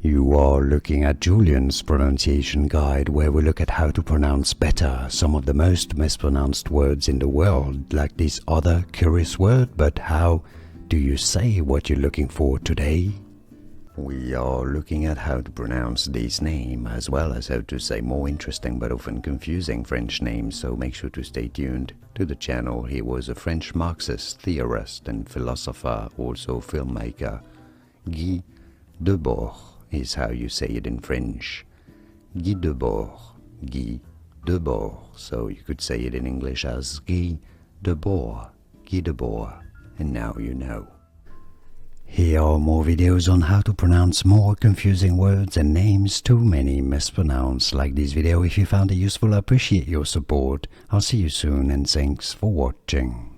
You are looking at Julian's pronunciation guide, where we look at how to pronounce better some of the most mispronounced words in the world, like this other curious word. But how do you say what you're looking for today? We are looking at how to pronounce this name, as well as how to say more interesting but often confusing French names, so make sure to stay tuned to the channel. He was a French Marxist, theorist and philosopher, also filmmaker. Guy Debord is how you say it in French. Guy Debord, Guy Debord. So you could say it in English as Guy Debord, Guy Debord, and now you know. Here are more videos on how to pronounce more confusing words and names too many mispronounced. Like this video if you found it useful. I appreciate your support. I'll see you soon and thanks for watching.